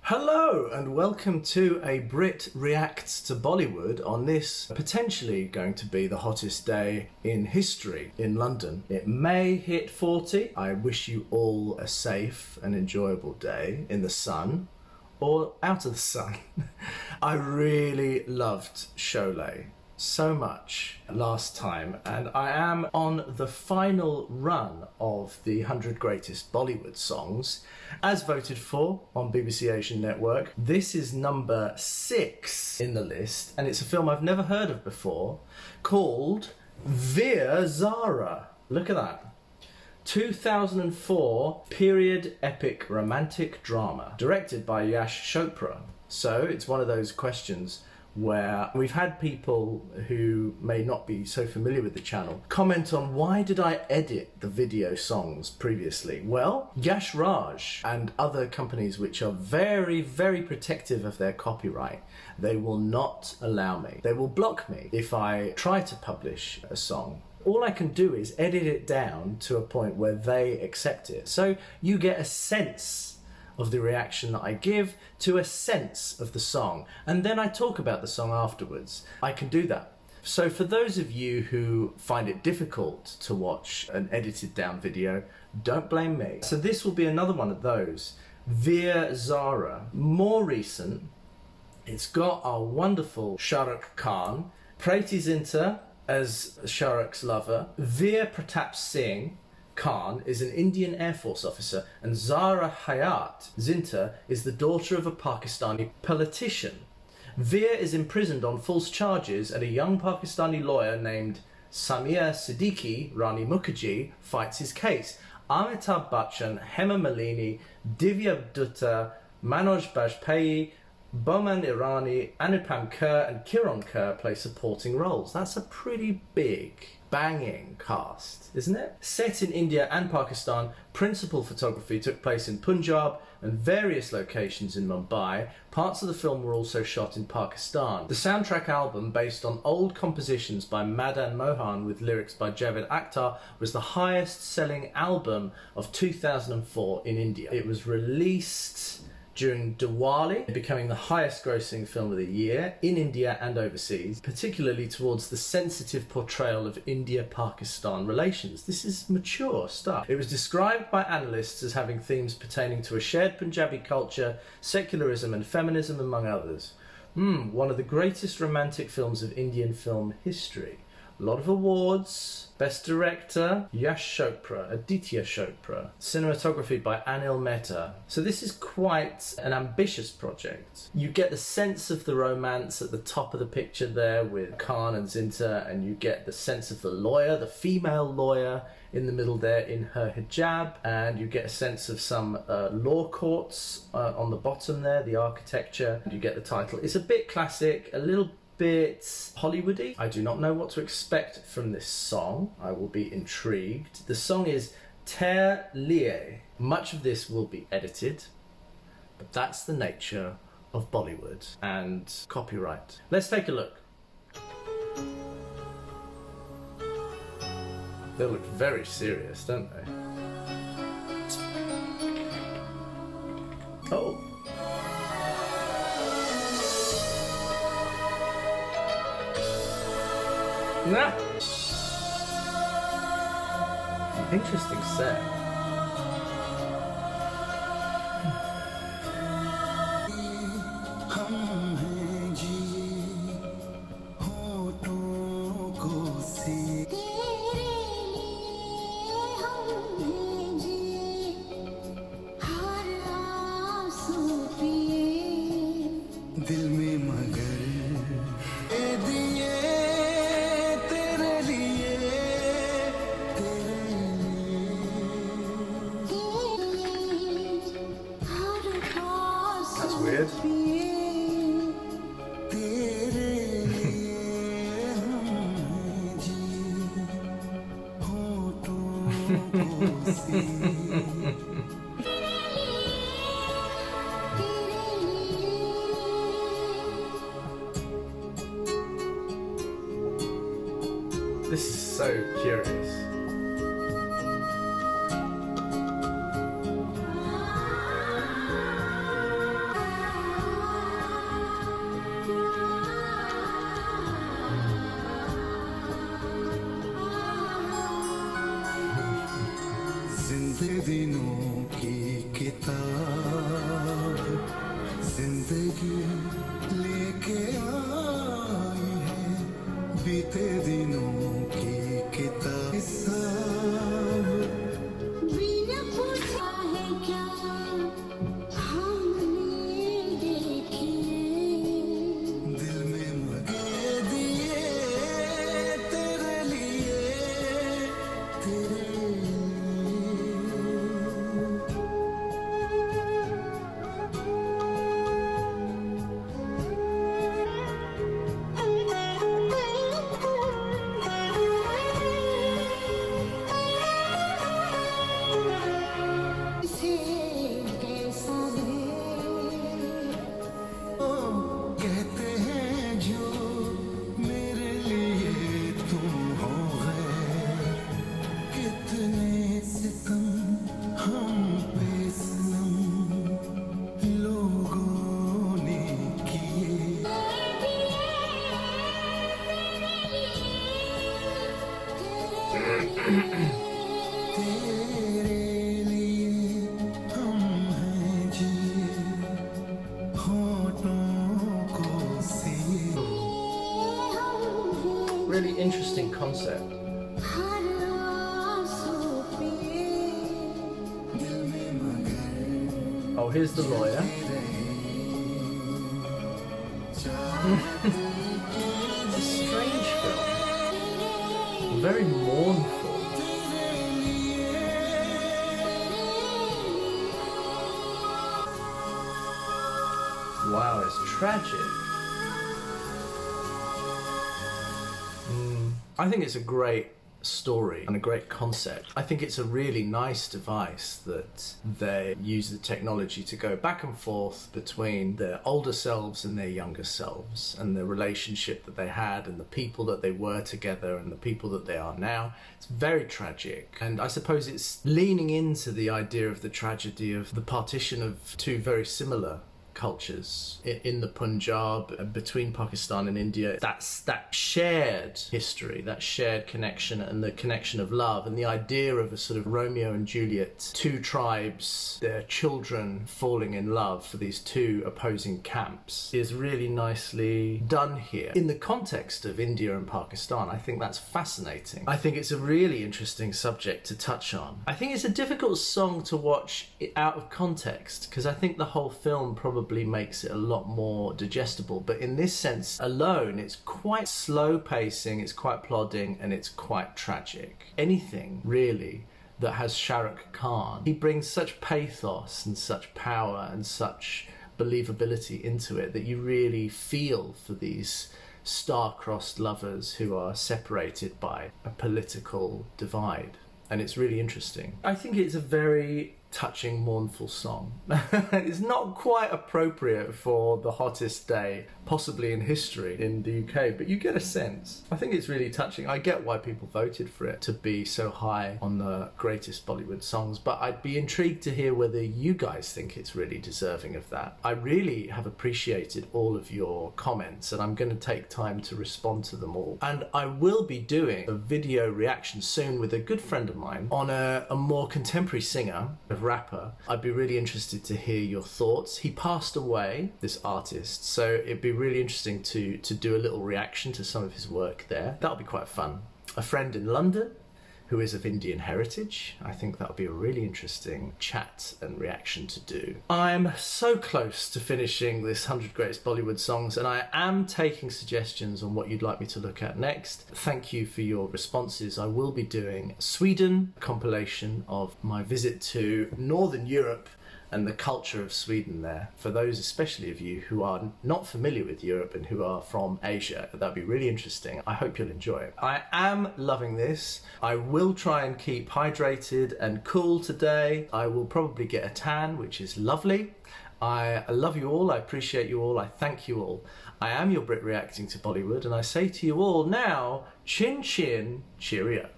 Hello and welcome to a Brit Reacts to Bollywood on this potentially going to be the hottest day in history in London. It may hit 40. I wish you all a safe and enjoyable day in the sun or out of the sun. I really loved Sholay so much last time, and I am on the final run of the 100 Greatest Bollywood Songs as voted for on BBC Asian Network. This is number 6 in the list, and it's a film I've never heard of before called VEER-ZAARA. Look at that. 2004 period epic romantic drama directed by Yash Chopra. So it's one of those questions where we've had people who may not be so familiar with the channel comment on why did I edit the video songs previously. Well, Yash Raj and other companies which are very, very protective of their copyright, they will not allow me. They will block me if I try to publish a song. All I can do is edit it down to a point where they accept it. So you get a sense of the reaction that I give to a sense of the song, and then I talk about the song afterwards. I can do that. So for those of you who find it difficult to watch an edited down video, don't blame me. So this will be another one of those. VEER-ZAARA, more recent. It's got our wonderful Shah Rukh Khan, Preity Zinta as Shah Rukh's lover, Veer Pratap Singh Khan is an Indian Air Force officer, and Zara Hayat Zinta is the daughter of a Pakistani politician. Veer is imprisoned on false charges, and a young Pakistani lawyer named Samir Siddiqui, Rani Mukerji, fights his case. Amitabh Bachchan, Hema Malini, Divya Dutta, Manoj Bajpayee, Boman Irani, Anupam Kher and Kiran Kher play supporting roles. That's a pretty big, banging cast, isn't it? Set in India and Pakistan, principal photography took place in Punjab and various locations in Mumbai. Parts of the film were also shot in Pakistan. The soundtrack album, based on old compositions by Madan Mohan with lyrics by Javed Akhtar, was the highest selling album of 2004 in India. It was released during Diwali, becoming the highest grossing film of the year in India and overseas, particularly towards the sensitive portrayal of India-Pakistan relations. This is mature stuff. It was described by analysts as having themes pertaining to a shared Punjabi culture, secularism and feminism, among others. One of the greatest romantic films of Indian film history. A lot of awards. Best Director, Yash Chopra, Aditya Chopra. Cinematography by Anil Mehta. So this is quite an ambitious project. You get the sense of the romance at the top of the picture there with Khan and Zinta, and you get the sense of the lawyer, the female lawyer in the middle there in her hijab, and you get a sense of some law courts on the bottom there, the architecture. You get the title. It's a bit classic, a little bit Hollywoody. I do not know what to expect from this song. I will be intrigued. The song is TERE LIYE. Much of this will be edited, but that's the nature of Bollywood and copyright. Let's take a look. They look very serious, don't they? Oh. Nah. Interesting set. Weird. This is so curious. दिनों की किताब जिंदगी लेके आई है बीते दिनों की किताब बिना पूछा है क्या हमने देखी दिल में मगे दिए तेरे लिए तेरे कहते हैं जो मेरे लिए तुम हो गए कितने सितम हम पे सनम लोगों ने किए तेरे लिए हम हैं जिए Really interesting concept. Oh, here's the lawyer. It's a strange film. Very mournful. Wow, it's tragic. I think it's a great story and a great concept. I think it's a really nice device that they use the technology to go back and forth between their older selves and their younger selves and the relationship that they had and the people that they were together and the people that they are now. It's very tragic, and I suppose it's leaning into the idea of the tragedy of the partition of two very similar cultures in the Punjab between Pakistan and India. That's that shared history, that shared connection, and the connection of love, and the idea of a sort of Romeo and Juliet, two tribes, their children falling in love for these two opposing camps, is really nicely done here. In the context of India and Pakistan, I think that's fascinating. I think it's a really interesting subject to touch on. I think it's a difficult song to watch out of context, because I think the whole film probably makes it a lot more digestible, but in this sense alone it's quite slow pacing, it's quite plodding, and it's quite tragic. Anything really that has Shah Rukh Khan, he brings such pathos and such power and such believability into it that you really feel for these star-crossed lovers who are separated by a political divide, and it's really interesting. I think it's a very touching, mournful song. It's not quite appropriate for the hottest day possibly in history in the UK, but you get a sense. I think it's really touching. I get why people voted for it to be so high on the Greatest Bollywood Songs, but I'd be intrigued to hear whether you guys think it's really deserving of that. I really have appreciated all of your comments, and I'm going to take time to respond to them all. And I will be doing a video reaction soon with a good friend of mine on a more contemporary singer, a rapper. I'd be really interested to hear your thoughts. He passed away, this artist, so it'd be really interesting to do a little reaction to some of his work there. That'll be quite fun. A friend in London who is of Indian heritage. I think that'll be a really interesting chat and reaction to do. I'm so close to finishing this 100 Greatest Bollywood Songs, and I am taking suggestions on what you'd like me to look at next. Thank you for your responses. I will be doing Sweden, a compilation of my visit to Northern Europe and the culture of Sweden there. For those especially of you who are not familiar with Europe and who are from Asia, that'd be really interesting. I hope you'll enjoy it. I am loving this. I will try and keep hydrated and cool today. I will probably get a tan, which is lovely. I love you all, I appreciate you all, I thank you all. I am your Brit reacting to Bollywood, and I say to you all now, chin chin, cheerio.